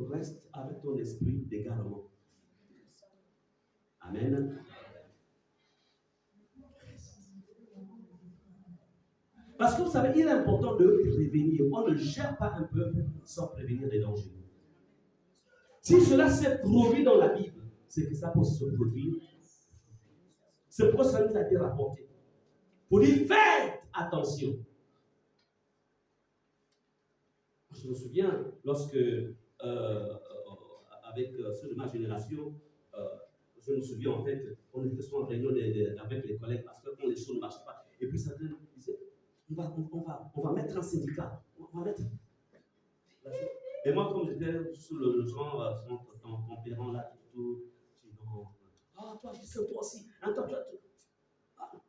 reste avec ton esprit d'égarement. Amen. Parce que vous savez, il est important de prévenir. On ne gère pas un peuple sans prévenir les dangers. Si cela s'est produit dans la Bible, c'est que ça peut se produire. C'est pourquoi ça nous a été rapporté. Pour dire, faites attention. Je me souviens, lorsque, avec ceux de ma génération, je me souviens en fait, on était souvent en réunion avec les collègues parce que quand les choses ne marchent pas, et puis certains disaient, on va mettre un syndicat. On va mettre... Et moi, comme j'étais sous le genre, son tempérament là, tout, j'ai dit non. Ah, toi, je sais, toi aussi. Toi,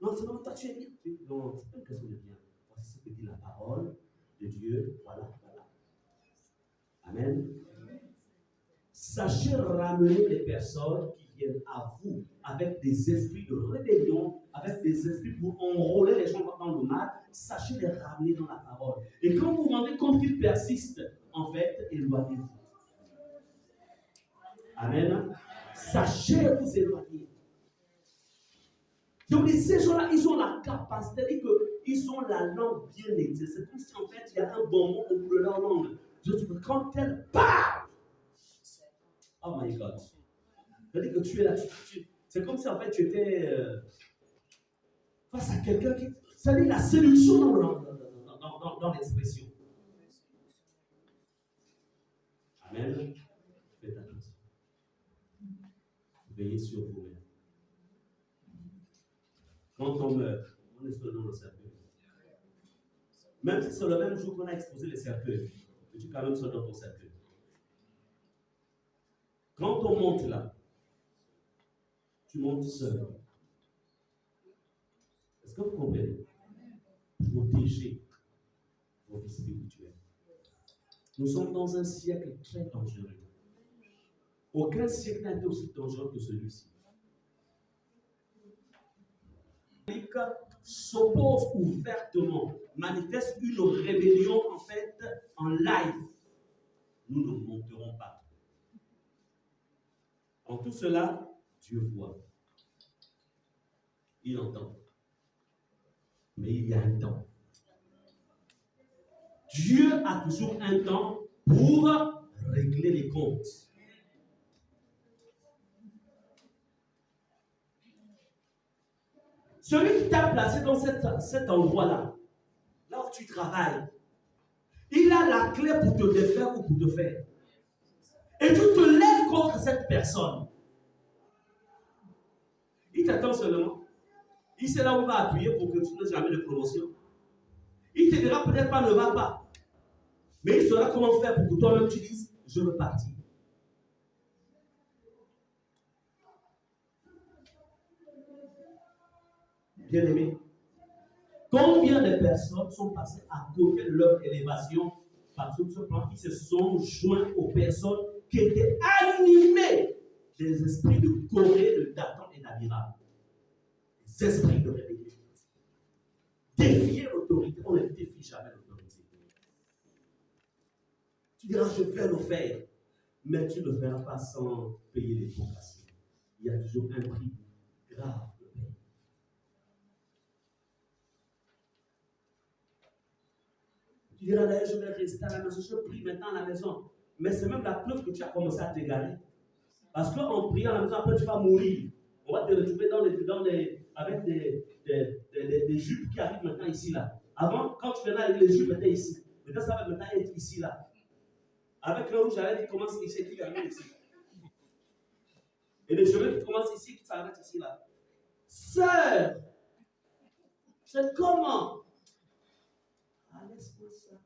non, c'est non, toi, tu es bien. Non, c'est pas une question de bien. Voici ce que dit la parole de Dieu. Voilà. Amen. Sachez ramener les personnes qui viennent à vous avec des esprits de rébellion, avec des esprits pour enrôler les gens dans le mal. Sachez les ramener dans la parole. Et quand vous vous rendez compte qu'ils persistent, en fait, éloignez-vous. Amen. Sachez vous éloigner. Donc, ces gens-là, ils ont la capacité, c'est-à-dire qu'ils ont la langue bien exercée. C'est comme si, en fait, il y a un bon mot au bout de leur langue. Quand elle parle, oh my God. C'est-à-dire que tu es là, c'est comme si, en fait, tu étais face à quelqu'un qui... C'est-à-dire la séduction dans l'expression. Amen. Faites attention. Veillez sur vous-même. Quand on meurt, on est sur le cercueil. Même si c'est le même jour qu'on a exposé le cercueil, tu es quand même seul dans ton cercueil. Quand on monte là, tu montes seul. Est-ce que vous comprenez? Protéger vos vies spirituelles. Nous sommes dans un siècle très dangereux. Aucun siècle n'a été aussi dangereux que celui-ci. S'oppose ouvertement, manifeste une rébellion en fait en live. Nous ne monterons pas. En tout cela, Dieu voit. Il entend. Mais il y a un temps. Dieu a toujours un temps pour régler les comptes. Celui qui t'a placé dans cet endroit-là, là où tu travailles, il a la clé pour te défaire ou pour te faire. Et tu te lèves contre cette personne. Il t'attend seulement. Il sait là où il va appuyer pour que tu n'aies jamais de promotion. Il te dira peut-être pas ne va pas. Mais il saura comment faire pour que toi-même tu dises je veux partir. Bien aimé, combien de personnes sont passées à côté de leur élévation parce que ce plan, ils se sont joints aux personnes qui étaient animées des esprits de Corée, de Dathan et d'Abiram. Des esprits de rébellion. Défier l'autorité, on ne défie jamais l'autorité. Tu diras, je vais le faire, mais tu ne le feras pas sans payer les vocations. Il y a toujours un prix grave de payer. Tu diras, d'ailleurs, je vais rester à la maison, je prie maintenant à la maison. Mais c'est même la preuve que tu as commencé à t'égarer. Parce qu'en priant à la maison, après tu vas mourir. On va te retrouver avec des jupes qui arrivent maintenant ici, là. Avant, quand tu venais avec les jupes étaient ici. Maintenant, ça va maintenant être ici, là. Avec le rouge, j'allais dire commence ici, qui termine ici. Et les cheveux qui commencent ici, qui s'arrêtent ici, là. Sœur, c'est comment? Ah, laisse-moi ça.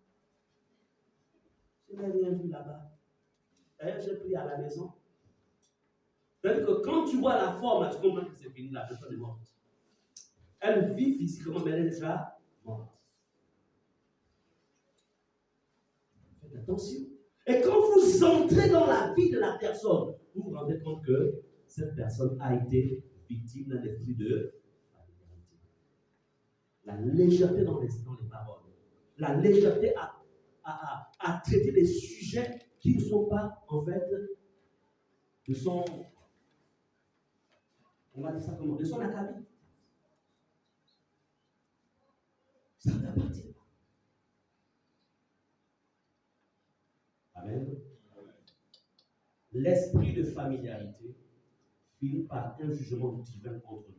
Je n'ai rien vu là-bas. D'ailleurs, j'ai pris à la maison. C'est-à-dire que quand tu vois la forme, tu comprends que c'est fini, la personne est morte. Elle vit physiquement, mais elle est déjà morte. Faites attention. Et quand vous entrez dans la vie de la personne, vous vous rendez compte que cette personne a été victime d'un esprit de la légèreté dans les paroles. La légèreté à traiter des sujets qui ne sont pas, en fait, de son, on va dire ça comment, de son acabit. Ça t'appartient. Amen. L'esprit de familiarité finit par un jugement divin contre nous.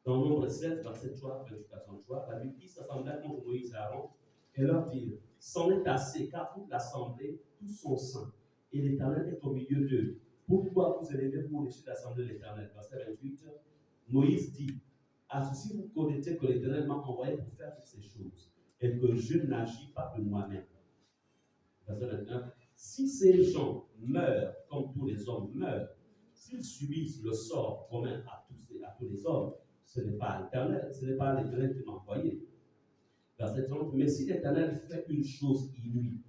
Dans Nombre 7, verset 3, 28 à 33, la Bible dit s'assembla contre Moïse et Aaron et leur dit c'en est assez, car toute l'assemblée, tous sont saints, et l'Éternel est au milieu d'eux. Pourquoi vous élevez-vous au-dessus de l'assemblée de l'Éternel? Verset 28, Moïse dit à ceci vous connaissez que l'Éternel m'a envoyé pour faire toutes ces choses, et que je n'agis pas de moi-même. Verset 21, si ces gens meurent comme tous les hommes meurent, s'ils subissent le sort commun à tous les hommes, ce n'est pas l'Éternel, ce n'est pas l'Éternel qui m'a envoyé. Verset 30, mais si l'Éternel fait une chose inouïe,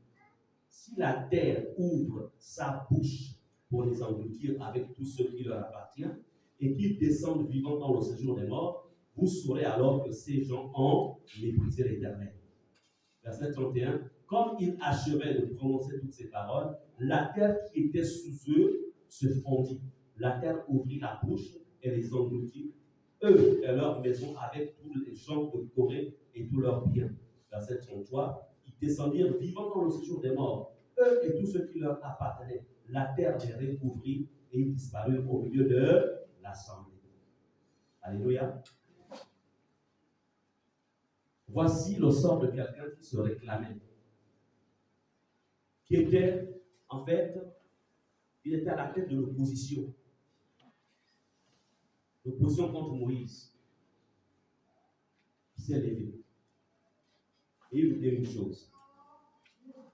si la terre ouvre sa bouche pour les engloutir avec tout ce qui leur appartient, et qu'ils descendent vivants dans le séjour des morts, vous saurez alors que ces gens ont méprisé l'Éternel. Verset 31, comme ils achevaient de prononcer toutes ces paroles, la terre qui était sous eux se fondit. La terre ouvrit la bouche et les engloutit, eux et leurs maisons, avec tous les gens de Corée et tous leurs biens. Verset 33, ils descendirent vivants dans le séjour des morts, eux et tous ceux qui leur appartenaient. La terre les recouvrit et ils disparurent au milieu de l'assemblée. Alléluia. Voici le sort de quelqu'un qui se réclamait, qui était, en fait, il était à la tête de l'opposition. L'opposition contre Moïse. Il s'est levé. Et il lui dit une chose.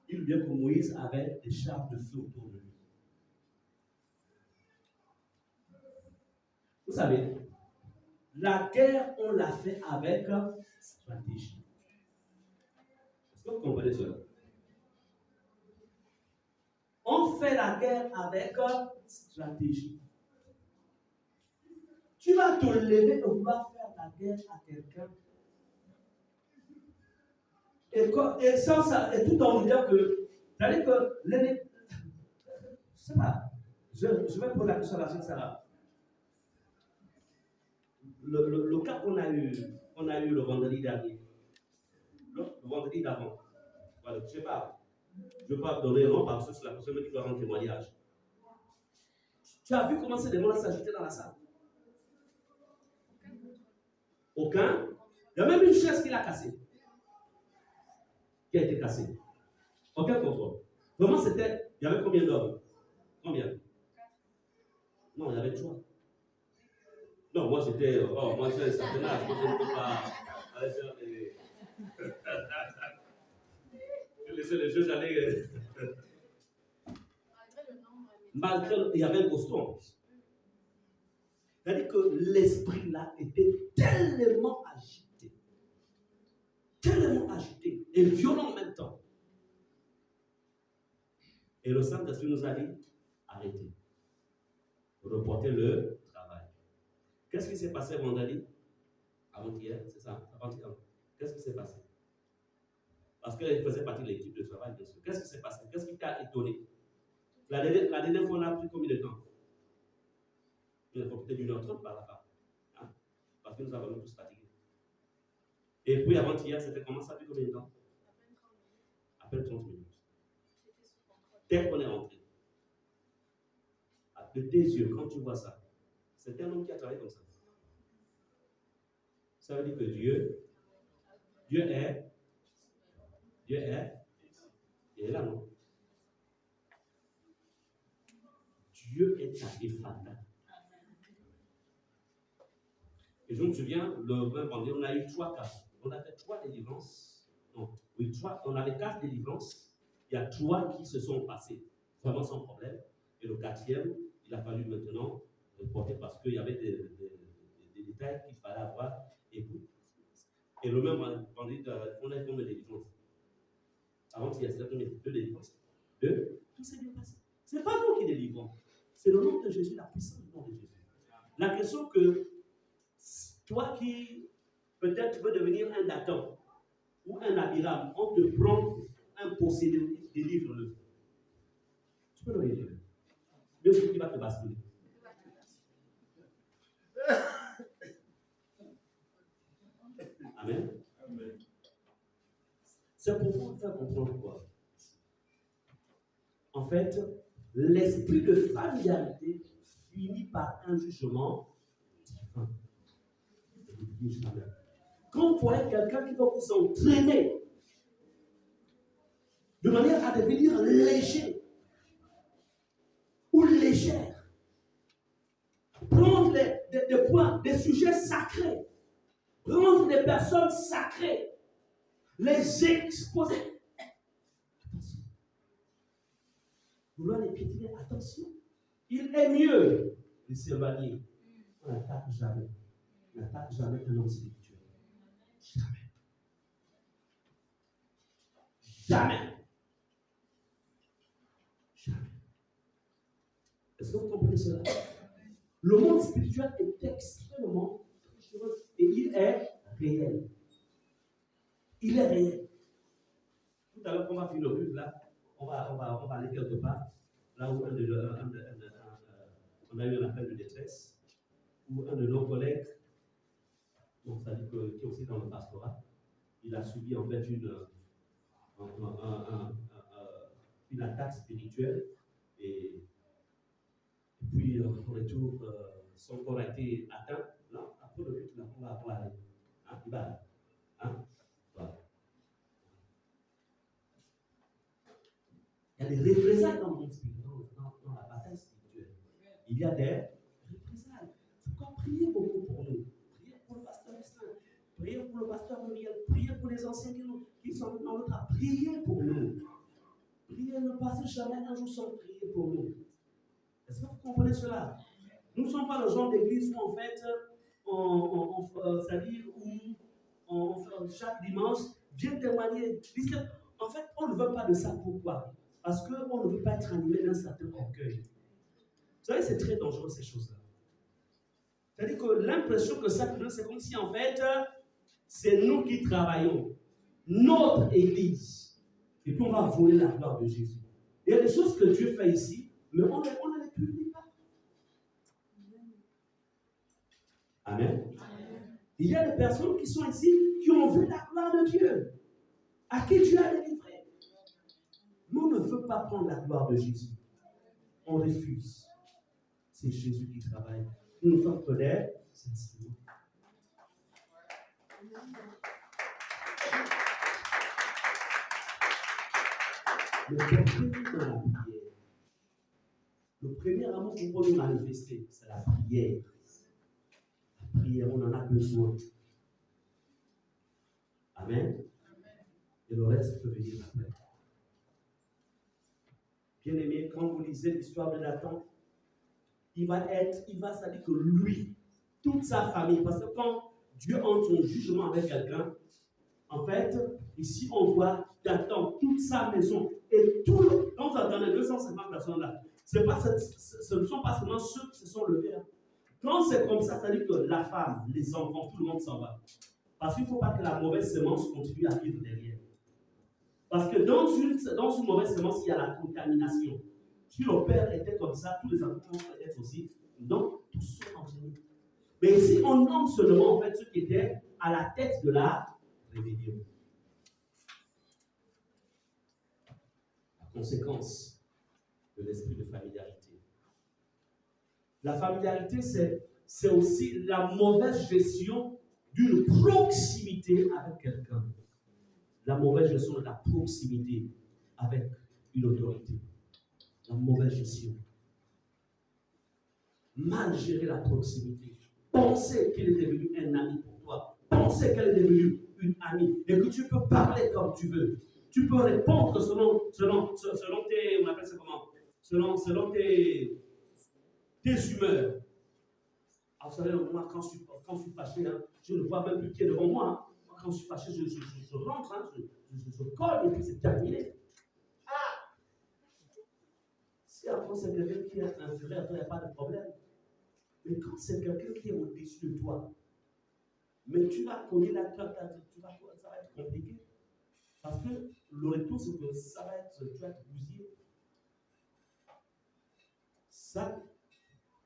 Il lui dit que Moïse avait des chars de feu autour de lui. Vous savez, la guerre, on l'a fait avec stratégie. Est-ce que vous comprenez cela? On fait la guerre avec stratégie. Tu vas te lever et vouloir faire la guerre à quelqu'un. Et sans ça, et tout en vous disant que, c'est-à-dire que l'ennemi, je sais pas, je vais poser la question à la suite, Sarah. Le cas qu'on a eu le vendredi dernier, le vendredi d'avant, voilà, je ne sais pas, je ne veux pas donner nom parce que c'est la personne qui doit rendre témoignage. Tu as vu comment ces démons s'agitaient dans la salle? Aucun. Il y a même une chaise qui l'a cassée. Qui a été cassée. Aucun contrôle. Vraiment, c'était. Il y avait combien d'hommes? Combien? Non, il y avait 3. Non, moi j'étais. Oh, moi j'ai un certain âge. Moi je ne peux pas. Je laissais les jeux aller. Malgré il y avait un costaud. C'est-à-dire que l'esprit là était tellement agité et violent en même temps. Et le Saint-Esprit nous a dit arrêtez, reportez le travail. Qu'est-ce qui s'est passé vendredi? Avant-hier, c'est ça? Avant-hier. Qu'est-ce qui s'est passé? Parce qu'elle faisait partie de l'équipe de travail, bien sûr. Qu'est-ce qui s'est passé? Qu'est-ce qui t'a étonné? La dernière fois, on a pris combien de temps? Il faut peut-être 1h30 par là-bas. Hein? Parce que nous avons tous fatigués. Et puis avant-hier, c'était comment ça? Depuis combien de temps? À peine 30 minutes. Dès qu'on est rentré, de tes yeux, quand tu vois ça, c'est un homme qui a travaillé comme ça. Ça veut dire que Dieu est, il est là, non? Dieu est à défendre. Et je me souviens, le 20 vendredi, on a eu 3 cas. On a fait 3 délivrances. Non, oui, 3. On avait 4 délivrances. Il y a 3 qui se sont passées vraiment sans problème. Et le 4e, il a fallu maintenant reporter parce qu'il y avait des détails qu'il fallait avoir. Et le même vendredi, on a eu combien de délivrances? Avant-hier, c'était combien? 2 délivrances. 2. Tout s'est bien passé. Ce n'est pas nous qui délivrons. C'est le nom de Jésus, la puissance du nom de Jésus. La question que toi qui peut-être veux devenir un Dathan ou un Abiram, on te prend un possédé, délivre-le. Tu peux le délivrer. Même celui qui va te basculer. Amen. Amen. C'est pour vous faire comprendre quoi? En fait, l'esprit de familiarité finit par un jugement divin. Quand vous voyez quelqu'un qui va vous entraîner de manière à devenir léger ou légère, prendre des points, des sujets sacrés, prendre des personnes sacrées, les exposer. Attention. Vouloir les piétiner, attention. Il est mieux de s'éloigner. On n'attaque jamais. On n'attaque jamais un homme spirituel. Jamais. Jamais. Jamais. Est-ce que vous comprenez cela? Le monde spirituel est extrêmement dangereux et il est réel. Il est réel. Tout à l'heure, quand on va finir le culte, là, on va aller quelque part, là où on a eu un appel de détresse, où un de nos collègues, donc ça dit que, qui est aussi dans le pastorat, il a subi en fait une attaque spirituelle et puis au retour, son corps a été atteint. Là, après le culte, on va aller. Hein, il va aller. Hein? Voilà. Il y a des représailles dans le monde spirituel, dans la bataille spirituelle. Il y a des représailles. Il faut prier beaucoup pour nous. Priez pour le pasteur Estin. Priez pour le pasteur Muriel. Priez pour les anciens qui sont dans notre âme. Priez pour nous. Priez, ne passez jamais un jour sans prier pour nous. Est-ce que vous comprenez cela? Nous ne sommes pas le genre d'église où en fait, c'est-à-dire où chaque dimanche, vient témoigner. En fait, on ne veut pas de ça. Pourquoi? Parce qu'on ne veut pas être animé d'un certain orgueil. Vous savez, c'est très dangereux ces choses-là. C'est-à-dire que l'impression que ça donne, c'est comme si en fait, c'est nous qui travaillons, notre église, et puis on va voler la gloire de Jésus. Il y a des choses que Dieu fait ici, mais on ne les publie pas. Amen. Il y a des personnes qui sont ici, qui ont vu la gloire de Dieu, à qui Dieu a délivré. Nous ne veut pas prendre la gloire de Jésus. On refuse. C'est Jésus qui travaille. Nous sommes que des instruments. Le premier amour qu'on peut nous manifester, c'est la prière. La prière, on en a besoin. Amen. Et le reste peut venir après. Bien aimé, quand vous lisez l'histoire de Nathan, il va c'est-à-dire que lui, toute sa famille, parce que quand Dieu entre en jugement avec quelqu'un, en fait, ici on voit Nathan, toute sa maison, et tout le, quand vous entendez 250 personnes là, ce ne sont pas seulement ceux qui se sont levés. Hein. Quand c'est comme ça, c'est-à-dire que la femme, les enfants, tout le monde s'en va. Parce qu'il ne faut pas que la mauvaise semence continue à vivre derrière. Parce que dans une mauvaise semence, il y a la contamination. Si le père était comme ça, tous les enfants vont être aussi. Donc, tous sont entraînés. Mais ici, on nomme seulement en fait ceux qui étaient à la tête de la rébellion. La conséquence de l'esprit de familiarité. La familiarité, c'est aussi la mauvaise gestion d'une proximité avec quelqu'un. La mauvaise gestion de la proximité avec une autorité. La mauvaise gestion. Mal gérer la proximité. Penser qu'il est devenu un ami pour toi. Penser qu'elle est devenue une amie. Et que tu peux parler comme tu veux. Tu peux répondre selon tes, on appelle ça comment? Selon tes humeurs. Alors, vous savez, moi, quand je suis fâché, hein, je ne vois même plus qui est devant moi. Hein. Moi, quand je suis fâché, je rentre, hein, je colle et puis c'est terminé. Ah! Si après c'est quelqu'un qui est inférieur à toi, il n'y a pas de problème. Mais quand c'est quelqu'un qui est au-dessus de toi, mais tu vas cogner la tête, ça va être compliqué. Parce que le retour, c'est que ça va être, tu vas être bousillé. Ça,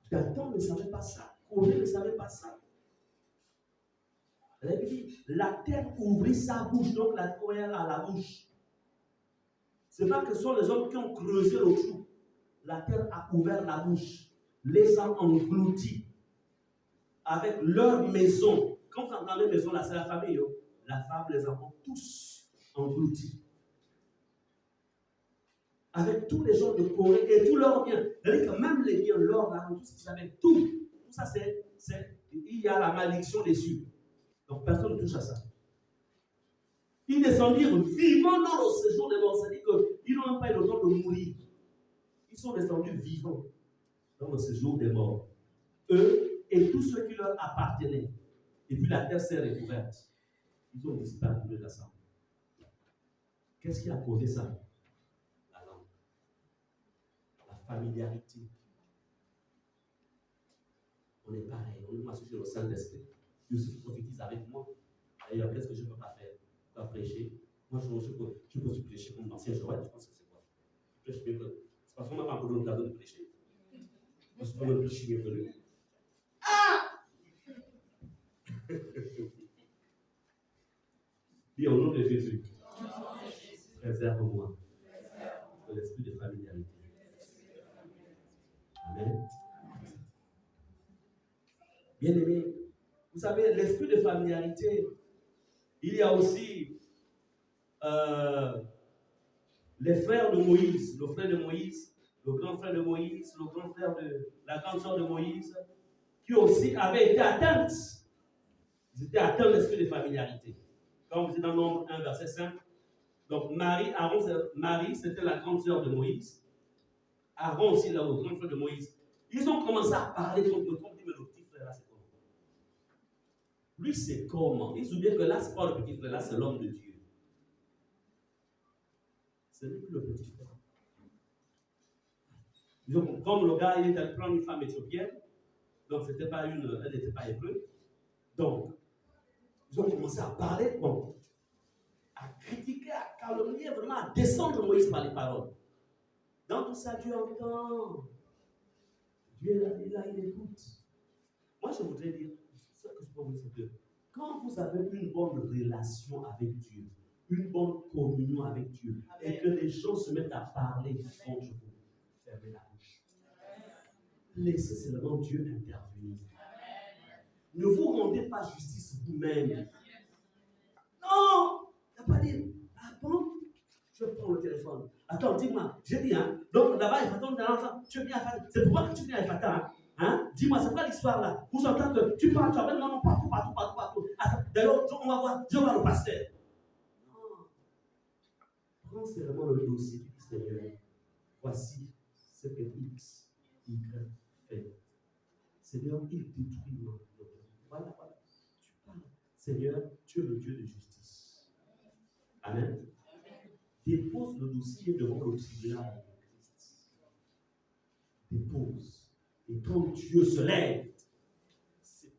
Dathan ne savait pas ça. Corée ne savait pas ça. La Bible dit, la terre ouvrit sa bouche, donc la terre à la bouche. Ce n'est pas que ce sont les hommes qui ont creusé le trou. La terre a ouvert la bouche, les a engloutis avec leur maison. Quand vous entendez maison, là, c'est la famille. La femme, les enfants, tous engloutis. Avec tous les gens de Corée et tous leurs biens. C'est-à-dire que même les biens, l'or, tout ce qu'ils avaient, tout ça, il y a la malédiction dessus. Donc personne ne touche à ça. Ils descendirent vivants dans le séjour des morts. C'est-à-dire qu'ils n'ont même pas eu le temps de mourir. Ils sont descendus vivants dans le séjour des morts. Eux et tous ceux qui leur appartenaient. Et puis la terre s'est recouverte. Ils ont disparu de la sang. Qu'est-ce qui a causé ça? La langue. La familiarité. On est pareil. On est associé au Saint-Esprit. Dieu se prophétise avec moi. D'ailleurs, qu'est-ce que je ne peux pas faire? Pas prêcher. Moi, je peux prêcher comme l'ancien Joël. Je pense que c'est quoi? Je prêche mieux que. C'est parce qu'on m'a pas encore donné l'occasion de prêcher. Moi, je peux même prêcher mieux que lui. Ah! Dis au nom de Jésus. Préserve-moi de l'esprit de familiarité. Amen. Bien-aimé, vous savez, l'esprit de familiarité, il y a aussi les frères de Moïse, le frère de Moïse, le grand frère de Moïse, le grand frère de la grande sœur de Moïse, qui aussi avaient été atteintes. Ils étaient atteints de l'esprit de familiarité. Quand vous êtes dans Nombre 1, verset 5, donc Marie, c'était la grande sœur de Moïse. Aaron aussi, là, le grand frère de Moïse. Ils ont commencé à parler contre le petit frère là, c'est comment? Lui, c'est comment? Ils oublient que là, c'est pas le petit frère là, c'est l'homme de Dieu. C'est lui le petit frère. Donc, comme le gars, il était prendre une femme éthiopienne, donc elle n'était pas hébreu. Donc, ils ont commencé à parler, bon, à critiquer, à calomnier, vraiment à descendre Moïse par les paroles. Dans tout ça, Dieu entend. Dieu est là, il écoute. Moi, je voudrais dire, ce que je peux vous dire, c'est que quand vous avez une bonne relation avec Dieu, une bonne communion avec Dieu, amen, et que les gens se mettent à parler contre vous, fermez la bouche. Laissez seulement Dieu intervenir. Amen. Ne vous rendez pas justice vous-même. Non! Il n'a pas dit, ah bon? Je prends le téléphone. Attends, dis-moi, j'ai dit, hein? Donc là-bas, il faut attendre l'enfant. Tu viens à Fata. C'est pourquoi que tu viens à Fata, hein? Dis-moi, c'est quoi l'histoire là? Vous entendez que tu parles, tu appelles, non, partout. Attends, d'ailleurs, on va voir, je vois le pasteur. Non. Prends seulement le dossier du Seigneur. Voici ce que X, Y fait. Seigneur, il détruit mon Dieu. Voilà. Tu parles. Seigneur, tu es le Dieu de justice. Amen. Dépose le dossier devant le tribunal de Christ. Dépose. Et quand Dieu se lève, c'est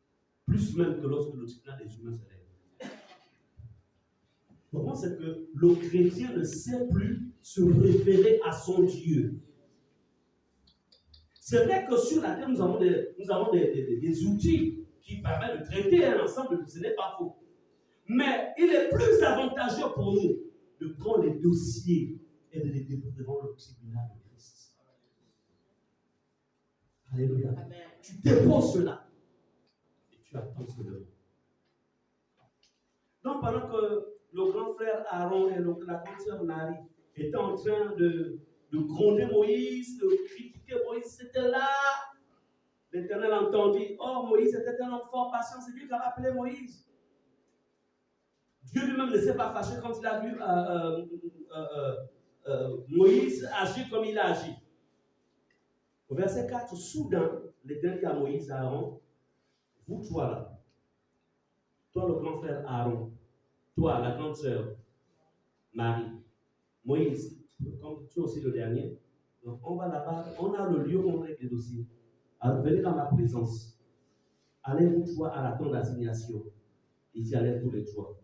plus même que lorsque le tribunal des humains se lève. Le point, c'est que le chrétien ne sait plus se référer à son Dieu. C'est vrai que sur la terre, nous avons des outils qui permettent de traiter un ensemble, ce n'est pas faux. Mais il est plus avantageux pour nous de prendre les dossiers et de les déposer devant le tribunal de Christ. Alléluia. Amen. Tu déposes cela et tu attends cela. Donc, pendant que le grand frère Aaron et la grande sœur Marie étaient en train de gronder Moïse, de critiquer Moïse, c'était là. L'Éternel entendit, oh Moïse était un homme fort patient, c'est lui qui a appelé Moïse. Dieu lui-même ne s'est pas fâché quand il a vu Moïse agir comme il a agi. Au verset 4, soudain, l'Éternel dit à Moïse, à Aaron, vous trois là, toi le grand frère Aaron, toi la grande sœur Marie, Moïse, comme tu es aussi le dernier, donc on va là-bas, on a le lieu où on règle les dossiers. Alors venez dans ma présence. Allez vous trois à la tente d'assignation. Ici allez tous les trois.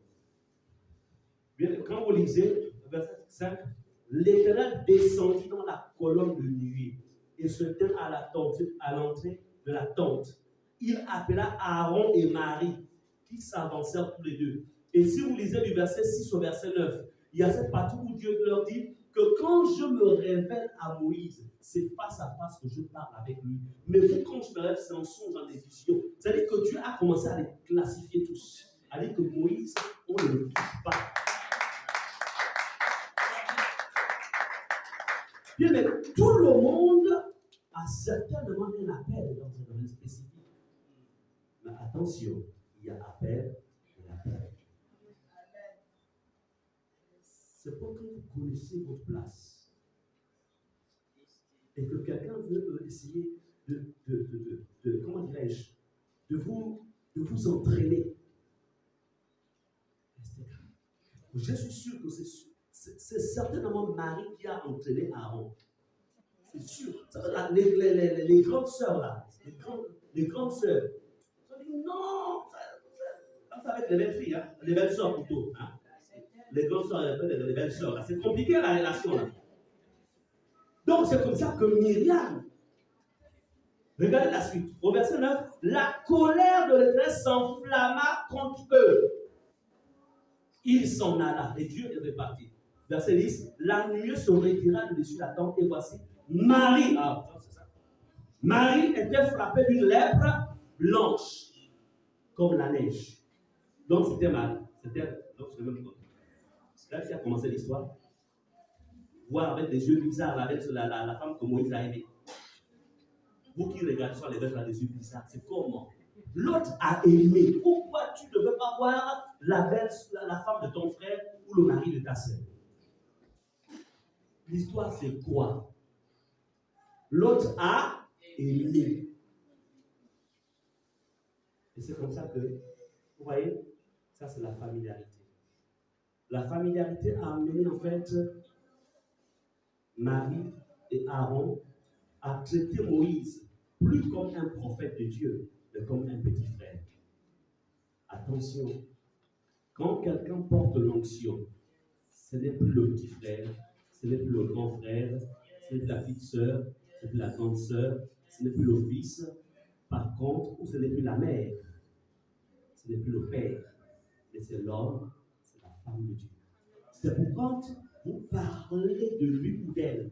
Bien, quand vous lisez, verset 5. L'Éternel descendit dans la colonne de nuée et se tint à l'entrée de la tente. Il appela Aaron et Marie, qui s'avancèrent tous les deux. Et si vous lisez du verset 6 au verset 9, il y a cette partie où Dieu leur dit que quand je me révèle à Moïse, c'est face à face que je parle avec lui. Mais vous, quand je me révèle, c'est en songe, dans des visions. C'est-à-dire que Dieu a commencé à les classifier tous. À dire que Moïse, on ne le touche pas. Bien, mais tout le monde a certainement un appel dans un domaine spécifique. Mais attention, il y a appel et appel. C'est pour que vous connaissiez votre place. Et que quelqu'un veut essayer comment dirais-je, de vous entraîner. Je suis sûr que c'est certainement Marie qui a entraîné Aaron. C'est sûr. Les grandes sœurs là, les grandes sœurs, ils ont dit non, ça va être les belles filles, hein, les belles sœurs plutôt. Hein. Les grandes sœurs, les belles sœurs là. C'est compliqué la relation là. Donc c'est comme ça que Myriam, regardez la suite, au verset 9, la colère de l'Éternel s'enflamma contre eux. Il s'en alla et Dieu est reparti. Verset 10, la nuée se retira de dessus la tente et voici Marie. Marie était frappée d'une lèpre blanche comme la neige. Donc c'était Marie. Donc c'est le même temps. C'est là qui a commencé l'histoire. Voir avec des yeux bizarres avec la femme que Moïse a aimée. Vous qui regardez sur les versets avec des yeux bizarres, c'est comment l'autre a aimé. Pourquoi tu ne veux pas voir la femme de ton frère ou le mari de ta sœur? L'histoire, c'est quoi? L'autre a aimé. Et c'est comme ça que, vous voyez, ça c'est la familiarité. La familiarité a amené en fait Marie et Aaron à traiter Moïse plus comme un prophète de Dieu, mais comme un petit frère. Attention, quand quelqu'un porte l'onction, ce n'est plus le petit frère, ce n'est plus le grand frère, ce n'est plus la petite sœur, ce n'est plus la grande sœur, ce n'est plus le fils, par contre, ou ce n'est plus la mère, ce n'est plus le père, mais c'est l'homme, c'est la femme de Dieu. C'est pourquoi quand vous parlez de lui ou d'elle,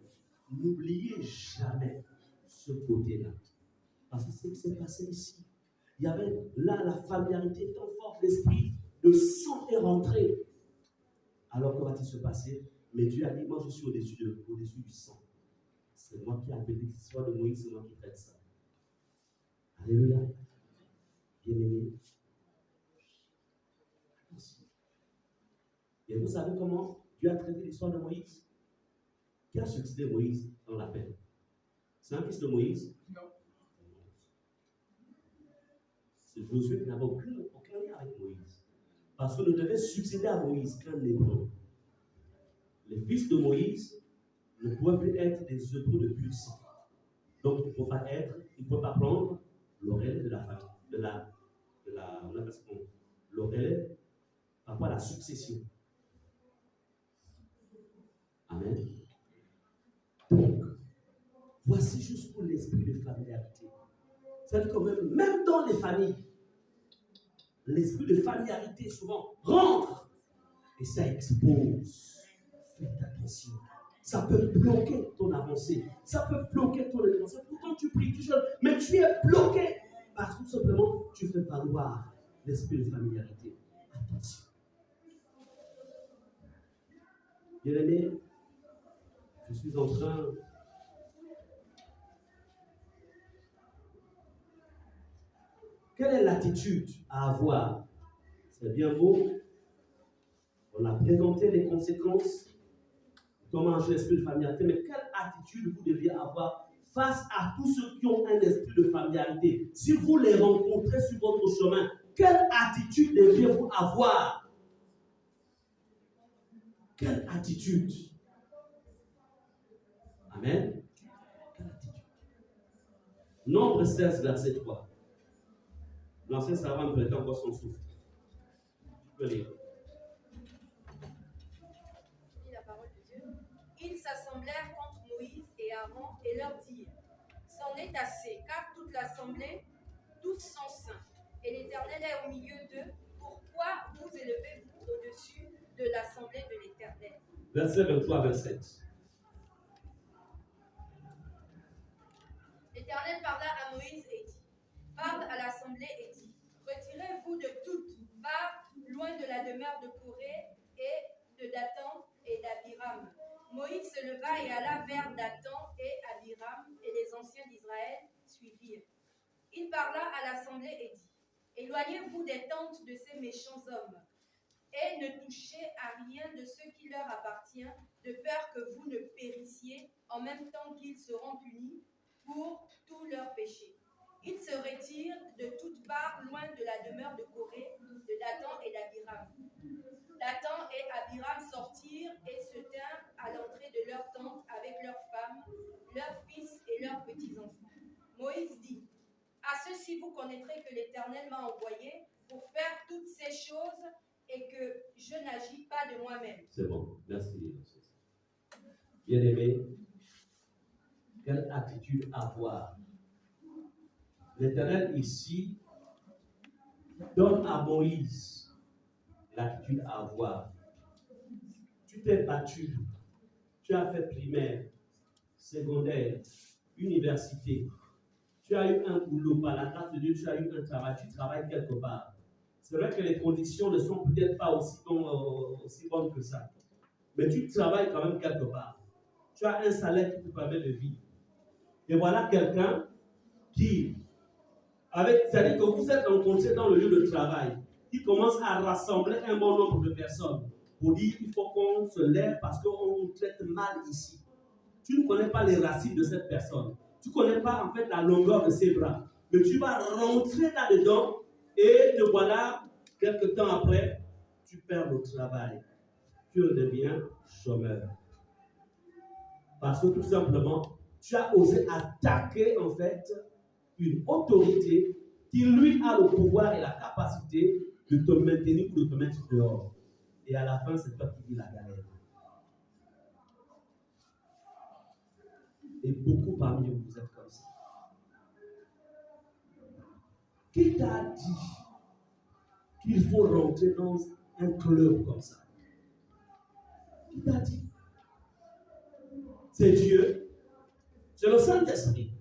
n'oubliez jamais ce côté-là. Parce que c'est ce qui s'est passé ici. Il y avait là la familiarité tant forte, l'esprit de sang est rentré. Alors que va-t-il se passer? Mais Dieu a dit, moi je suis au-dessus du sang. C'est moi qui ai appelé l'histoire de Moïse, c'est moi qui traite ça. Alléluia. Bien-aimé. Et vous savez comment Dieu a traité l'histoire de Moïse? Qui a succédé Moïse dans l'appel? C'est un fils de Moïse? Non. C'est Josué qui n'avait aucun lien avec Moïse. Parce que ne devait succéder à Moïse qu'un hébreu. Les fils de Moïse ne pouvaient plus être des hébreux de pur sang. Donc il ne peut pas prendre le relais de la famille, le relais par rapport à la succession. Amen. Donc, voici juste pour l'esprit de familiarité. C'est-à-dire que même dans les familles, l'esprit de familiarité souvent rentre et ça expose. Faites attention. Ça peut bloquer ton avancée. Ça peut bloquer ton avancée. Pourtant tu pries, tu jeûnes, mais tu es bloqué parce que tout simplement tu fais valoir l'esprit de familiarité. Attention. Bien-aimé, je suis en train quelle est l'attitude à avoir? C'est bien beau. On a présenté les conséquences, comment agir l'esprit de familiarité, mais quelle attitude vous deviez avoir face à tous ceux qui ont un esprit de familiarité? Si vous les rencontrez sur votre chemin, quelle attitude deviez-vous avoir? Quelle attitude? Amen. Quelle attitude? Nombre 16, verset 3. L'ancien savant me prêtait encore son souffle. Tu peux lire. Ils s'assemblèrent contre Moïse et Aaron et leur dirent: C'en est assez, car toute l'assemblée, tous sont saints, et l'Éternel est au milieu d'eux. Pourquoi vous élevez-vous au-dessus de l'assemblée de l'Éternel? Verset 23-27. L'Éternel parla à Moïse et dit: Parle à l'assemblée et dit: Retirez-vous de toute part loin de la demeure de Corée et de Dathan et d'Abiram. Moïse se leva et alla vers Dathan et Abiram, et les anciens d'Israël suivirent. Il parla à l'assemblée et dit: Éloignez-vous des tentes de ces méchants hommes, et ne touchez à rien de ce qui leur appartient, de peur que vous ne périssiez en même temps qu'ils seront punis pour tous leurs péchés. Ils se retirent de toutes parts loin de la demeure de Corée, de Dathan et d'Abiram. Dathan et Abiram sortirent et se tinrent à l'entrée de leur tente avec leurs femmes, leurs fils et leurs petits-enfants. Moïse dit: À ceci vous connaîtrez que l'Éternel m'a envoyé pour faire toutes ces choses et que je n'agis pas de moi-même. C'est bon, merci. Bien-aimé, quelle attitude avoir? L'Éternel ici donne à Moïse l'attitude à avoir. Tu t'es battu, tu as fait primaire, secondaire, université, tu as eu un boulot, par la grâce de Dieu, tu as eu un travail, tu travailles quelque part. C'est vrai que les conditions ne sont peut-être pas aussi bonnes que ça, mais tu travailles quand même quelque part. Tu as un salaire qui te permet de vivre. Et voilà quelqu'un qui, c'est-à-dire que vous êtes rencontrés dans le lieu de travail, qui commence à rassembler un bon nombre de personnes pour dire qu'il faut qu'on se lève parce qu'on traite mal ici. Tu ne connais pas les racines de cette personne. Tu ne connais pas en fait la longueur de ses bras. Mais tu vas rentrer là-dedans et te voilà, quelques temps après, tu perds le travail. Tu deviens chômeur. Parce que tout simplement, tu as osé attaquer en fait une autorité qui lui a le pouvoir et la capacité de te maintenir ou de te mettre dehors. Et à la fin, c'est toi qui vis la galère. Et beaucoup parmi vous, vous êtes comme ça. Qui t'a dit qu'il faut rentrer dans un club comme ça? Qui t'a dit? C'est Dieu. C'est le Saint-Esprit.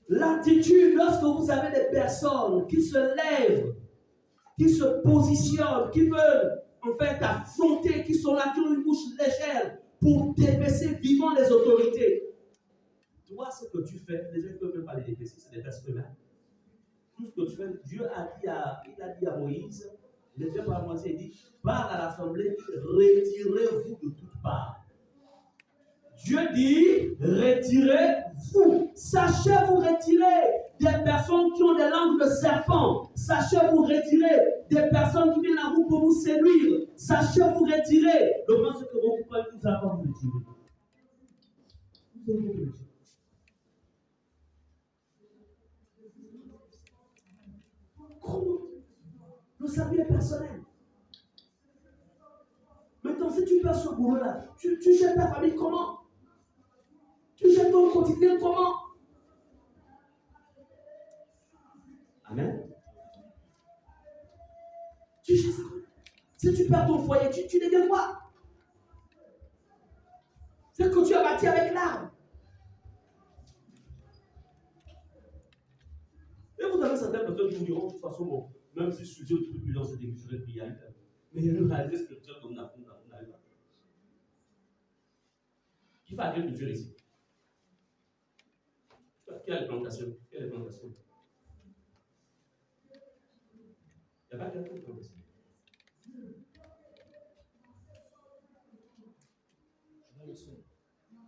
L'attitude, lorsque vous avez des personnes qui se lèvent, qui se positionnent, qui veulent en fait affronter, qui sont là, qui ont une bouche légère pour dépasser vivant les autorités. Toi, ce que tu fais, les gens ne peuvent même pas les dépasser, c'est des personnes humaines. Tout ce que tu fais, Dieu a dit à Moïse, le Dieu par Moïse, il dit, parle à l'assemblée, retirez-vous de toutes parts. Dieu dit, retirez-vous. Sachez vous retirer des personnes qui ont des langues de serpent. Sachez vous retirer des personnes qui viennent à vous pour vous séduire. Sachez vous retirer. Donc, moi, ce que vous pouvez vous avoir vous retirer. Vous allez vous retirer. Comment? Le salut est personnel. Maintenant, si tu perds ce boulot-là, tu gères ta famille comment? Tu gères ton quotidien comment? Amen. Tu gères ça. Si tu perds ton foyer, tu deviens quoi? C'est ce que tu as bâti avec l'arme. Et vous avez certaines personnes qui vous diront, de toute façon, bon, même si je suis Dieu, je ne peux plus lancer des je vais prier. Mais il y a une réalité spirituelle qu'on a. Qui fait agriculture ici? Qui a les plantations? Qui a les plantations? Il n'y a pas quelqu'un de plantation.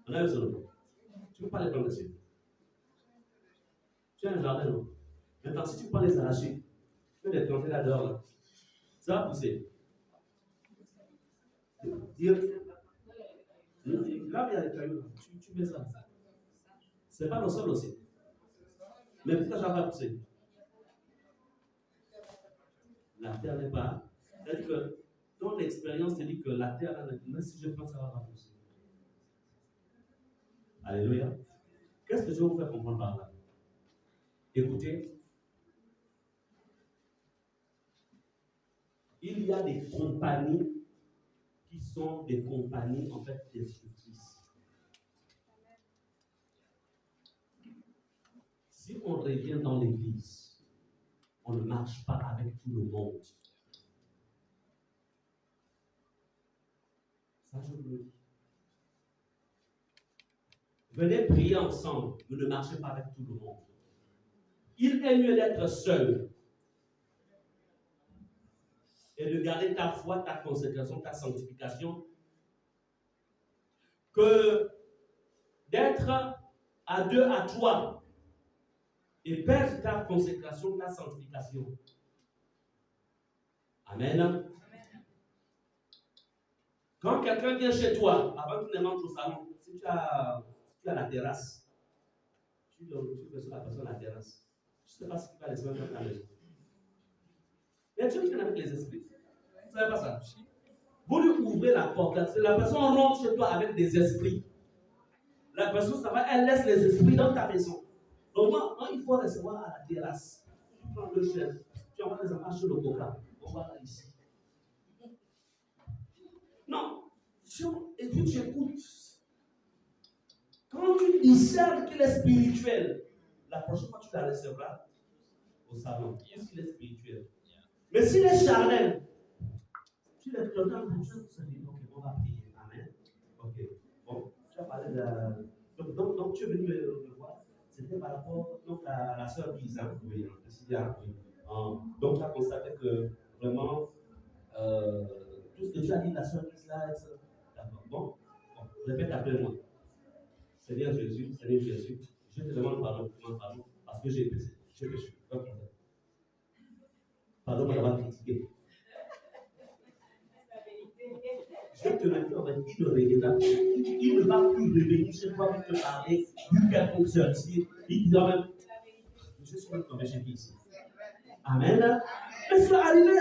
On a le son. Tu ne peux pas les plantations. Tu as un jardin, non? Maintenant, si tu peux les arracher, tu peux les planter là-dehors, là. Ça va pousser. Dire. Là, il y a les cailloux. Tu mets ça. Ce n'est pas le sol aussi. Mais pourquoi ça va pousser? La terre n'est pas. C'est-à-dire que Quand l'expérience te dit que la terre, même si je pense, ça va pas pousser. Alléluia. Qu'est-ce que je vais vous faire comprendre par là? Écoutez, il y a des compagnies qui sont des compagnies en fait destructrices. Si on revient dans l'église, on ne marche pas avec tout le monde. Ça, je vous le dis. Venez prier ensemble, vous ne marchez pas avec tout le monde. Il est mieux d'être seul et de garder ta foi, ta consécration, ta sanctification, que d'être à deux, à trois, et perdre ta consécration, ta sanctification. Amen. Quand quelqu'un vient chez toi, avant qu'il ne rentre au salon, si tu as la terrasse, tu fais sur la personne à la terrasse. Je ne sais pas ce qui va laisser dans ta maison. Mais tu viens avec les esprits. Vous ne savez pas ça? Vous lui ouvrez la porte. La personne rentre chez toi avec des esprits. La personne, ça va, elle laisse les esprits dans ta maison. Donc, moi, il faut recevoir à la terrasse. Tu prends le chef, tu envoies les enfants sur le coca. On va là ici. Non. Et puis tu écoutes. Quand tu discernes qu'il est spirituel, la prochaine fois tu la recevras au salon. Qu'il est spirituel. Mais s'il est charnel, tu l'es content pour Dieu, tu dis, ok, on va prier. Amen. Ok. Bon, tu as parlé de. Donc tu es venu me voir. C'était par rapport à la sœur Lisa. Oui, donc tu as constaté que vraiment, tout ce que tu as dit, la sœur Lisa, etc. D'accord. Bon, répète après moi. Seigneur Jésus, je te demande pardon, parce que j'ai péché. Pardon pour l'avoir critiqué. Je te le dis, en fait, il ne va plus revenir chez toi pour te parler d'une quelconque sœur. Il doit même. Je suis même tombé chez lui ici. Amen. Mais ça arriver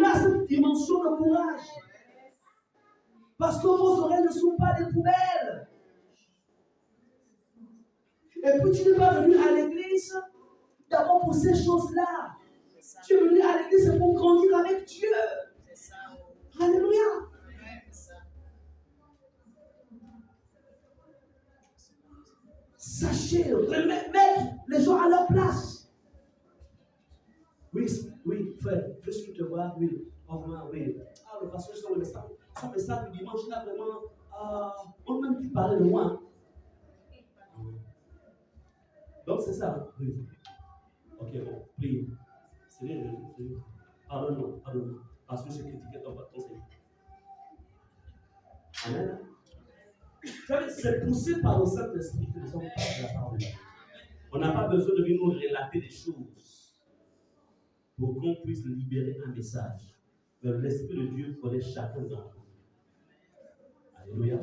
à cette dimension de courage. Parce que vos oreilles ne sont pas des poubelles. Et puis tu n'es pas venu à l'église d'abord pour ces choses-là. Tu es venu à l'église pour grandir avec Dieu. Alléluia. Sachez mettre les gens à leur place. Oui, frère, je suis te voir, oui. Oui. Ah, le pasteur, son message du dimanche, là, vraiment, on ne même plus parler de moi. Donc, c'est ça. Oui. Ok, bon, prie. Seigneur Jésus, pardonne-moi. Parce que j'ai critiqué ton Seigneur. Amen. C'est poussé par le Saint-Esprit que nous sommes pas de la parole de Dieu. On n'a pas besoin de venir nous relater des choses pour qu'on puisse libérer un message. Mais l'Esprit de Dieu connaît chacun d'entre nous. Alléluia.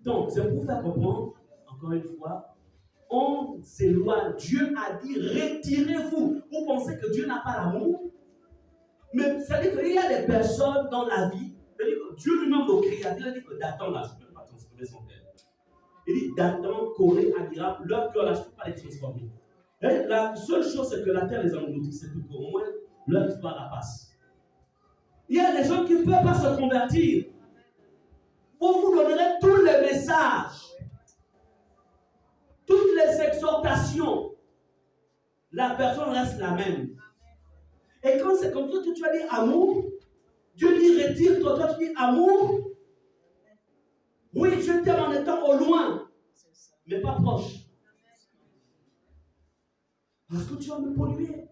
Donc, c'est pour faire comprendre, encore une fois, on s'éloigne. Dieu a dit, retirez-vous. Vous pensez que Dieu n'a pas l'amour? Mais ça veut dire qu'il y a des personnes dans la vie. Dieu lui-même, le créateur, il dit que Dathan, là, je ne peux pas transformer son père. Il dit Dathan, Corée, Abiram, leur cœur, là, je ne peux pas les transformer. Et la seule chose, c'est que la terre les engloutit, c'est tout. Au moins, leur histoire la passe. Il y a des gens qui ne peuvent pas se convertir. Vous vous donnerez tous les messages, toutes les exhortations. La personne reste la même. Et quand c'est comme ça que tu as dit amour, Dieu dit retire-toi, toi tu dis amour. Oui, je t'aime en étant au loin, mais pas proche. Parce que tu vas me polluer.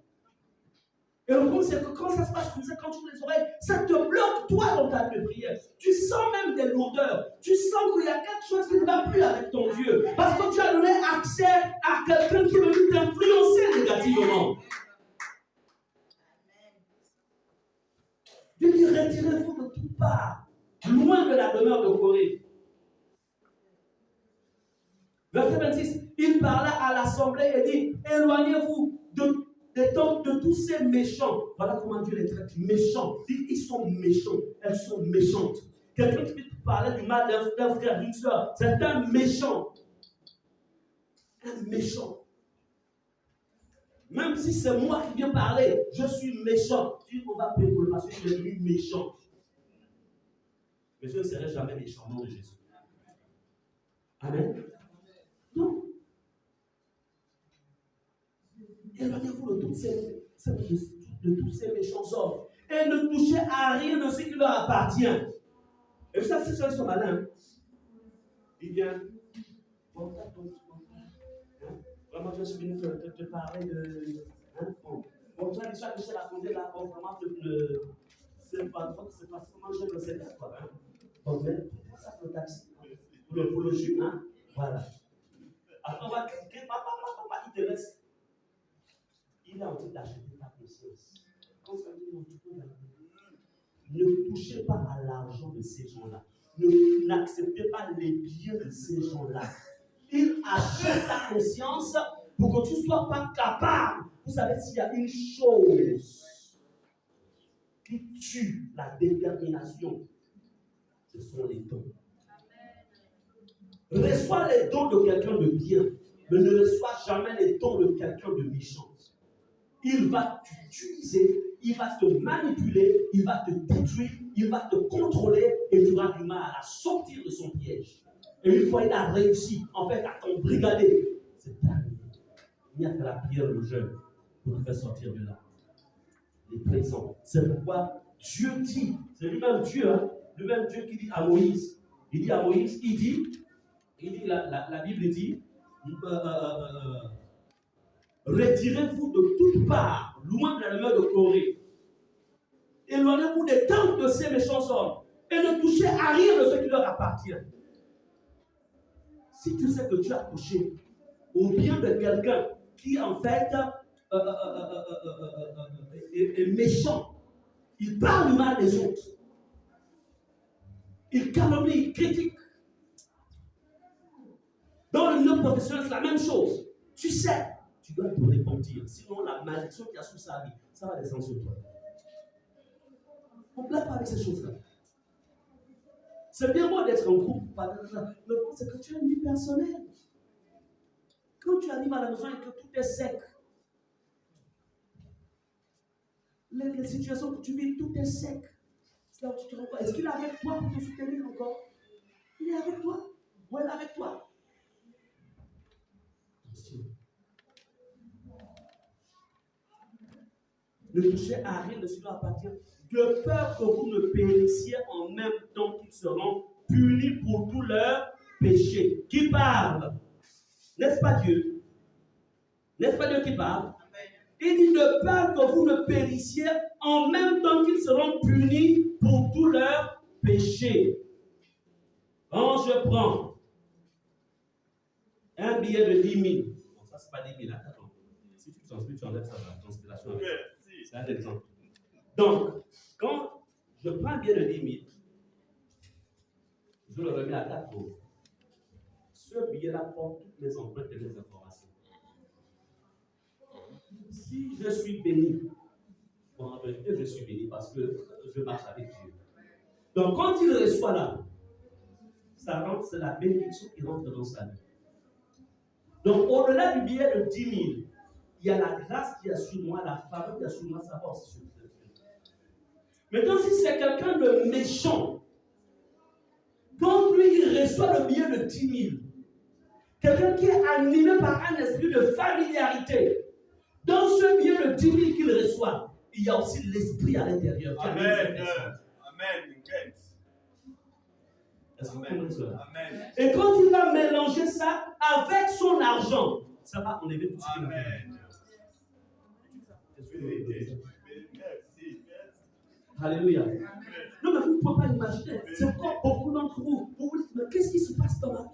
Et le problème, c'est que quand ça se passe comme ça, quand tu ouvres les oreilles, ça te bloque toi dans ta vie de prière. Tu sens même des lourdeurs. Tu sens qu'il y a quelque chose qui ne va plus avec ton Dieu. Parce que tu as donné accès à quelqu'un qui est venu t'influencer négativement. Dieu dit, retirez-vous de toutes parts, loin de la demeure de Corée. Verset 26, il parla à l'assemblée et dit, éloignez-vous de des tentes de tous ces méchants. Voilà comment Dieu les traite. Méchants. Ils sont méchants. Elles sont méchantes. Quelqu'un qui te parlait du mal d'un frère, d'une soeur, c'est un méchant. Un méchant. Même si c'est moi qui viens parler, je suis méchant. On va payer pour le parce que je suis devenu méchant. Mais je ne serai jamais méchant au nom de Jésus. Amen. Donc, éloignez-vous de tous ces méchants hommes. Et ne touchez à rien de ce qui leur appartient. Et vous savez, ces gens sont malins. Ils viennent. Vraiment, je suis venu te parler de. Bon, tu as déjà Michel a fondé là, bon, vraiment, c'est pas comment je le sais quoi. Bon, mais pour ça, pour le taxi, pour le jus, hein. Voilà. Après, on va cliquer, papa, il te laisse. Il est en train d'acheter ta conscience. Quand ça dit, non, tu peux ne touchez pas à l'argent de ces gens-là. N'acceptez pas les biens de ces gens-là. Ils achètent ta conscience pour que tu ne sois pas capable. Vous savez, s'il y a une chose qui tue la détermination, ce sont les dons. Reçois les dons de quelqu'un de bien, mais ne reçois jamais les dons de quelqu'un de méchant. Il va t'utiliser, il va te manipuler, il va te détruire, il va te contrôler et tu auras du mal à sortir de son piège. Et une fois il a réussi, en fait, à t'embrigader, c'est terminé. Il n'y a que la prière de jeûne pour te faire sortir de là. Les présents. C'est pourquoi Dieu dit, c'est lui-même Dieu, hein, lui-même Dieu qui dit à Moïse, il dit, la Bible dit, retirez-vous de toutes parts, loin de la demeure de Corée. Éloignez-vous des tentes de ces méchants hommes et ne touchez à rien de ce qui leur appartient. Si tu sais que tu as touché au bien de quelqu'un qui en fait est méchant, il parle mal des autres, il calomnie, il critique. Dans le milieu professionnel, c'est la même chose. Tu sais, tu dois te repentir. Sinon, la malédiction qui a sous sa vie, ça va descendre sur toi. On ne plaît pas avec ces choses-là. C'est bien beau d'être en groupe. Le point, c'est que tu as une vie personnelle. Quand tu arrives à la maison et que tout est sec, les situations que tu vis, tout est sec. C'est là où tu te rends compte. Est-ce qu'il est avec toi pour te soutenir encore? Il est avec toi. Ou elle est avec toi? Ne touchez à rien de ce qui leur appartient, de peur que vous ne périssiez en même temps qu'ils seront punis pour tous leurs péchés. Qui parle? N'est-ce pas Dieu? N'est-ce pas Dieu qui parle? Il dit de peur que vous ne périssiez en même temps qu'ils seront punis pour tous leurs péchés. Quand je prends un billet de 10 000, bon, ça c'est pas 10 000, attends. Si tu transpires, tu enlèves ça dans la transpiration. C'est un exemple. Donc, quand je prends un billet de 10 000, je le remets à 4 euros. Ce billet-là porte toutes les empreintes et les informations. Si je suis béni, bon, en vérité, je suis béni parce que je marche avec Dieu. Donc, quand il reçoit là, ça rentre, c'est la bénédiction qui rentre dans sa vie. Donc, au-delà du billet de 10 000, il y a la grâce qui est sur moi, la faveur qui est sur moi, ça va aussi sur Dieu. Maintenant, si c'est quelqu'un de méchant, quand lui, il reçoit le billet de 10 000, quelqu'un qui est animé par un esprit de familiarité, dans ce billet de 10 000 qu'il reçoit, il y a aussi l'esprit à l'intérieur. Amen. Amen. Est-ce que vous comprenez cela? Amen. Et quand il va mélanger ça avec son argent, ça va enlever tout ce qu'il a fait. Alléluia. Non, mais vous ne pouvez pas imaginer. C'est encore beaucoup d'entre vous. Vous vous dites, mais qu'est-ce qui se passe dans ma vie?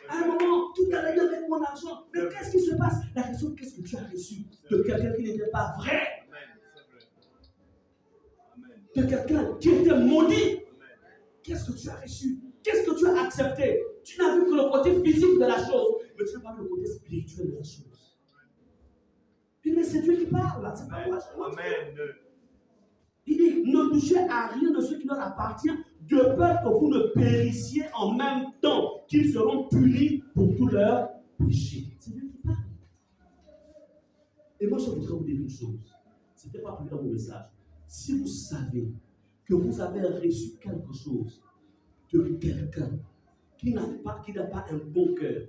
À un moment, tout allait bien avec mon argent. Mais qu'est-ce qui se passe? La question, qu'est-ce que tu as reçu de quelqu'un qui n'était pas vrai? De quelqu'un qui était maudit? Qu'est-ce que tu as reçu? Qu'est-ce que tu as accepté? Tu n'as vu que le côté physique de la chose, mais tu n'as pas vu le côté spirituel de la chose. Mais c'est Dieu qui parle, là, c'est pas moi. Amen. Il dit, ne touchez à rien de ce qui leur appartient, de peur que vous ne périssiez en même temps qu'ils seront punis pour tous leurs péchés. C'est Dieu qui parle. Et moi, je voudrais vous dire une chose. Ce n'était pas plus dans mon message. Si vous savez que vous avez reçu quelque chose de quelqu'un qui n'a pas un bon cœur,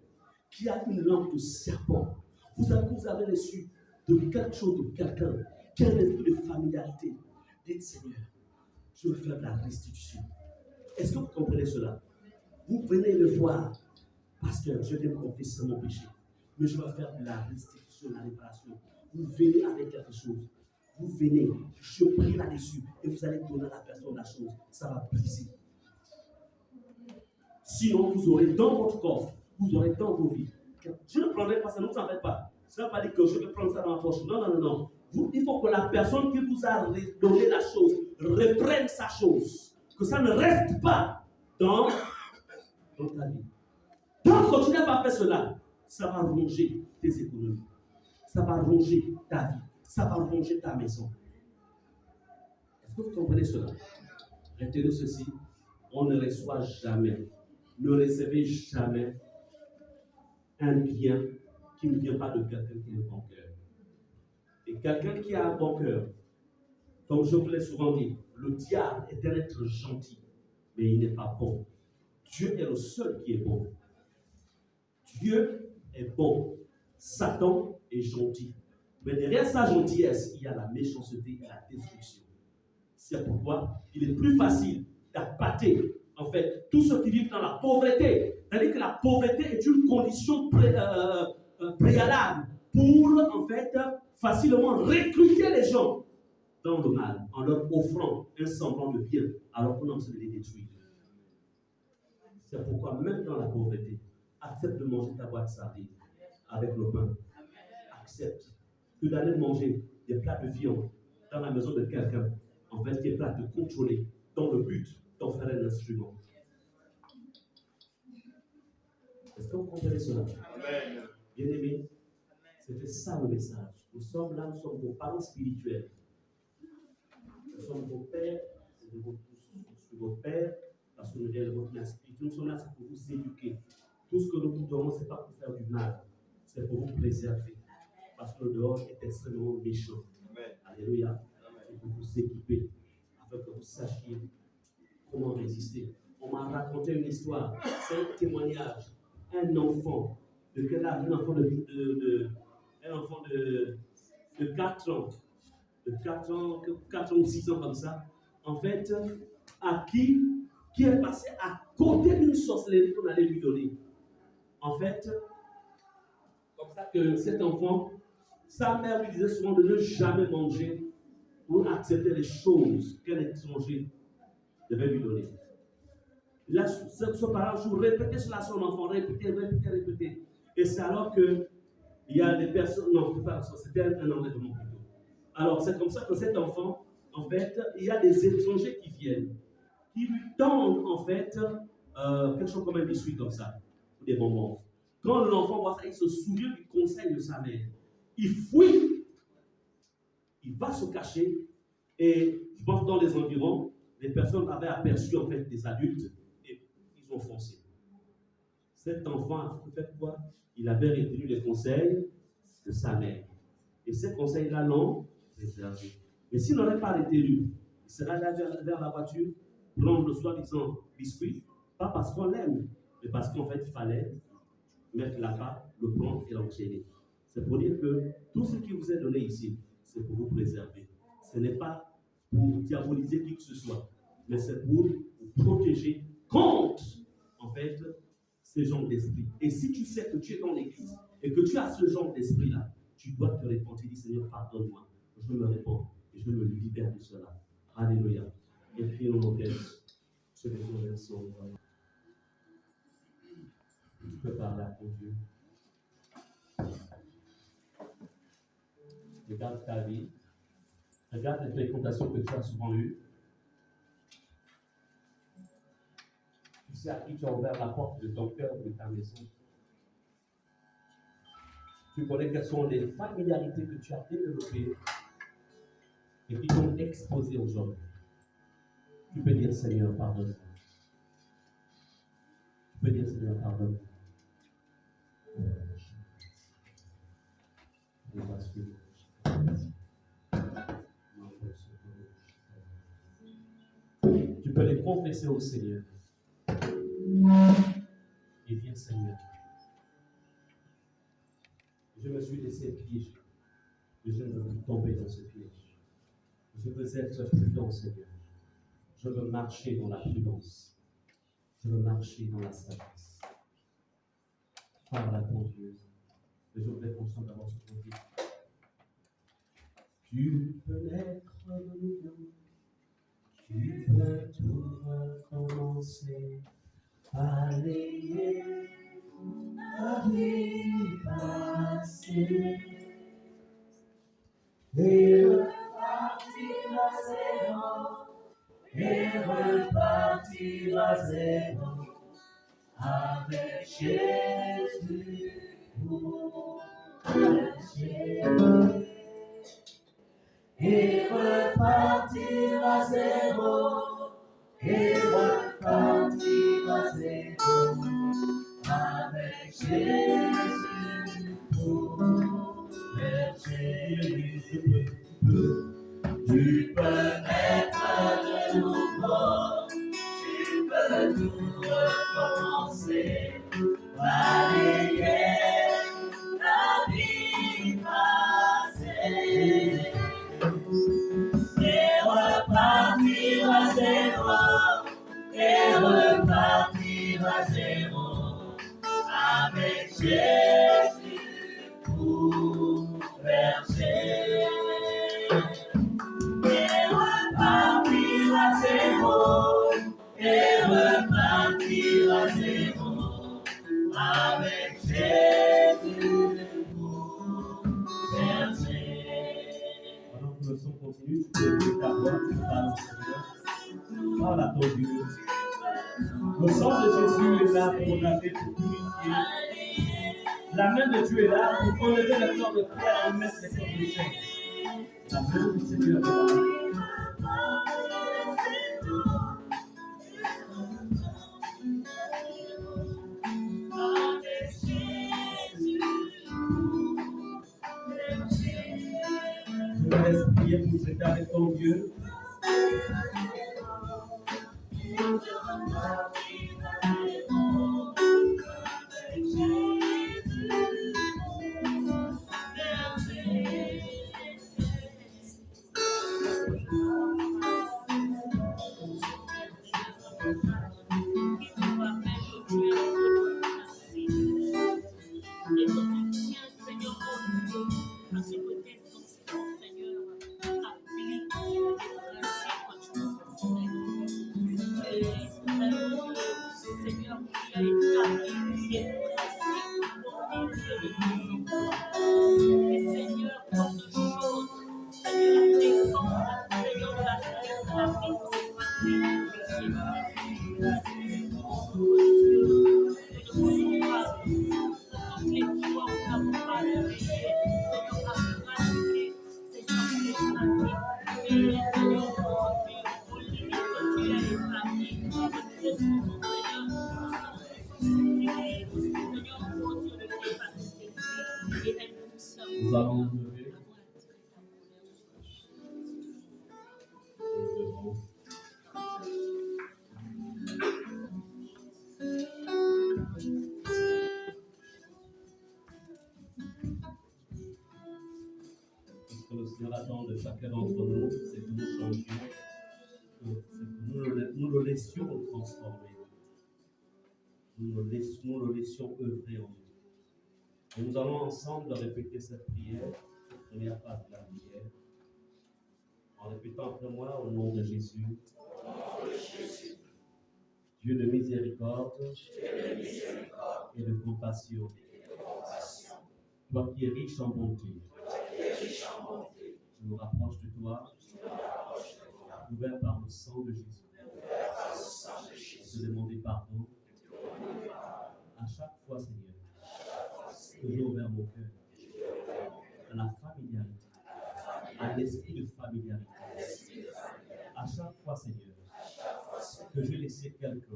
qui a une langue de serpent, vous savez que vous avez reçu de quelque chose de quelqu'un qui a un esprit de familiarité, dites Seigneur, je veux faire de la restitution. Est-ce que vous comprenez cela? Vous venez me voir, pasteur, je vais me confesser mon péché, mais je vais faire de la restitution, de la réparation. Vous venez avec quelque chose. Vous venez, je prie là-dessus et vous allez donner à la personne la chose. Ça va briser. Sinon, vous aurez dans votre coffre, vous aurez dans vos vies. Je ne prendrai pas ça, ne vous en faites pas. Ça ne veut pas dire que je vais prendre ça dans ma poche. Non, non, non, non. Il faut que la personne qui vous a donné la chose reprenne sa chose. Que ça ne reste pas dans ta vie. Donc, quand tu n'as pas fait cela, ça va ronger tes économies. Ça va ronger ta vie. Ça va ronger ta maison. Est-ce que vous comprenez cela? Retenez ceci. On ne reçoit jamais, ne recevez jamais un bien qui ne vient pas de quelqu'un qui a un bon cœur. Et quelqu'un qui a un bon cœur, comme je vous l'ai souvent dit, le diable est un être gentil, mais il n'est pas bon. Dieu est le seul qui est bon. Dieu est bon. Satan est gentil. Mais derrière sa gentillesse, il y a la méchanceté et la destruction. C'est pourquoi il est plus facile d'appâter, en fait, tous ceux qui vivent dans la pauvreté. C'est-à-dire que la pauvreté est une condition préalable pour, en fait, facilement recruter les gens dans le mal, en leur offrant un semblant de bien, alors qu'on a besoin de les détruire. C'est pourquoi, même dans la pauvreté, accepte de manger ta boîte de sardines avec le pain. Accepte que d'aller manger des plats de viande dans la maison de quelqu'un, en fait, qui est prêt à te contrôler dans le but d'en faire un instrument. Est-ce que vous comprenez cela? Amen. Bien-aimés, c'était ça le message. Nous sommes là, nous sommes vos parents spirituels. Nous sommes vos pères, vos pères, parce que nous sommes votre mère spirituelle. Nous sommes là, c'est pour vous éduquer. Tout ce que nous vous donnons, ce n'est pas pour faire du mal, c'est pour vous préserver. Parce que le dehors est extrêmement méchant. Amen. Alléluia. C'est pour vous équiper, afin que vous sachiez comment résister. On m'a raconté une histoire, c'est un témoignage. Un enfant, de quel âge? Un enfant de 4 ans, de 4 ans ou 6 ans comme ça, en fait, qui est passé à côté d'une sorcellerie qu'on allait lui donner. En fait, comme ça que cet enfant, sa mère lui disait souvent de ne jamais manger ou accepter les choses qu'un étranger devait lui donner. Là, ce parent répétait cela à son enfant, répétait. Et c'est alors que il y a des personnes, non, c'est pas ça, c'était un enlèvement plutôt. Alors, c'est comme ça que cet enfant, en fait, il y a des étrangers qui viennent, qui lui tendent, en fait, quelque chose comme un biscuit comme ça, ou des bonbons. Quand l'enfant voit ça, il se souvient du conseil de sa mère. Il fuit, il va se cacher, et je pense que dans les environs, les personnes avaient aperçu, en fait, des adultes, et ils ont foncé. Cet enfant a fait quoi? Il avait retenu les conseils de sa mère. Et ces conseils-là l'ont préservé. Mais s'il n'aurait pas retenu, il serait allé vers la voiture, prendre le soi-disant biscuit, pas parce qu'on l'aime, mais parce qu'en fait, il fallait mettre là-bas, le prendre et l'enchaîner. C'est pour dire que tout ce qui vous est donné ici, c'est pour vous préserver. Ce n'est pas pour diaboliser qui que ce soit, mais c'est pour vous protéger contre, en fait, ce genre d'esprit. Et si tu sais que tu es dans l'église et que tu as ce genre d'esprit-là, tu dois te repentir, dis Seigneur, pardonne-moi. Je me réponds et je me libère de cela. Alléluia. Et puis, nos modèles, je vais vous remercier. Tu peux parler à ton Dieu. Regarde ta vie. Regarde les fréquentations que tu as souvent eues. Tu sais à qui tu as ouvert la porte de ton cœur, de ta maison. Tu connais quelles sont les familiarités que tu as développées et qui t'ont exposé aujourd'hui. Tu peux dire Seigneur, pardonne. Tu peux dire Seigneur, pardonne. Tu peux les confesser au Seigneur. Et dire Seigneur, je me suis laissé piéger. Et je ne veux plus tomber dans ce piège. Je veux être prudent, Seigneur. Je veux marcher dans la prudence. Je veux marcher dans la sagesse. Parle à ton Dieu. Et je voudrais qu'on s'en avance sur ton Dieu. Tu peux naître de nouveau. Tu peux tout recommencer. Balayer la vie passée. Et repartir à zéro. Et repartir à zéro. Avec Jésus pour pécher. Et repartir à zéro. Et repartir à zéro. Avec Jésus pour pécher. Tu peux être de nouveau. Tu peux tout recommencer. Balayer la vie passée. Et repartir à zéro. Et repartir à zéro. Avec Jésus pour berger. Et repartir à zéro. Et repartir à zéro. Avec Jésus pour berger. Pendant que le son continue, tu peux lever ta voix, tu parles au Seigneur. Parle à ton Dieu. Le sang de Jésus est là pour laver, pour purifier. La main de Dieu est là pour enlever le corps de pierre et mettre les corps de chair. La main du Seigneur est là. Je te laisse prier pour cet avec ton Dieu. Nous allons nous lever. Ce que le Seigneur attend de chacun d'entre nous, c'est que nous changions, c'est que nous le laissions transformer. Nous le laissions œuvrer en nous. Et nous allons ensemble répéter cette prière, cette première phase de la prière, en répétant après moi au nom de Jésus. Dieu de miséricorde et de compassion, toi qui es riche en bonté, je me rapproche de toi, couvert par le sang de Jésus, et te demander pardon à chaque fois, Seigneur, que j'ai ouvert mon cœur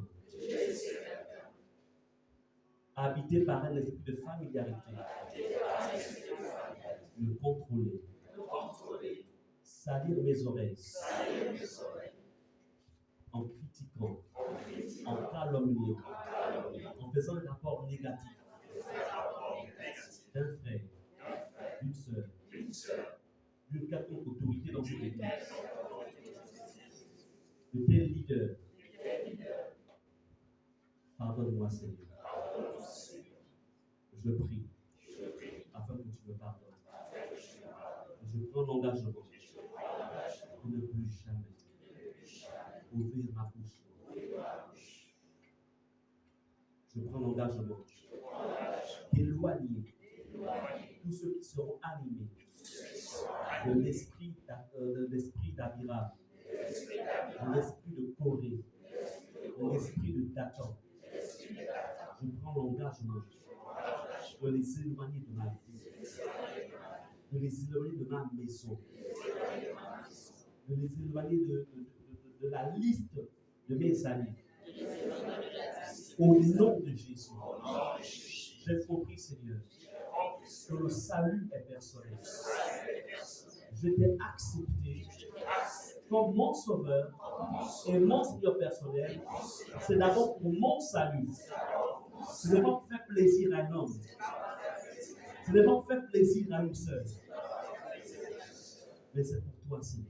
quelqu'un. Habité par un esprit de familiarité. Le contrôler. Salir mes oreilles. En critiquant. En calomniant. En faisant un rapport négatif. D'un frère. D'une sœur. D'une quelconque autorité dans cette église. De tel leader. Pardonne-moi, Seigneur. Je prie afin que tu me pardonnes. Je prends l'engagement de ne plus jamais ouvrir ma bouche. Je prends l'engagement d'éloigner tous ceux qui seront animés de l'esprit d'Abiram, de l'esprit de Corée, de l'esprit de Dathan. Je prends l'engagement de les éloigner de ma vie, de les éloigner de ma maison, de les éloigner de la liste de mes amis. Au nom de Jésus, j'ai compris, Seigneur, que le salut est personnel. Je t'ai accepté comme mon sauveur et mon Seigneur personnel. C'est d'abord pour mon salut. Ce n'est pas pour faire plaisir à un homme. Ce n'est pas pour faire plaisir à une sœur. Mais c'est pour toi, Seigneur.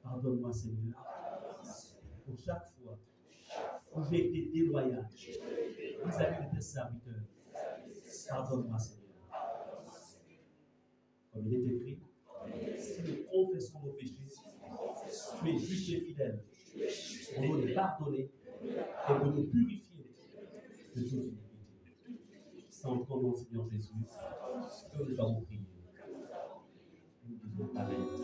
Pardonne-moi, Seigneur, pour chaque fois où j'ai été déloyal vis-à-vis de tes serviteurs. Pardonne-moi, Seigneur. Comme il est écrit, si nous confessons nos péchés, tu es juste et fidèle pour nous les pardonner et pour nous purifier de toute iniquité. Sans ton nom, Seigneur Jésus, que nous avons prié. Nous disons Amen.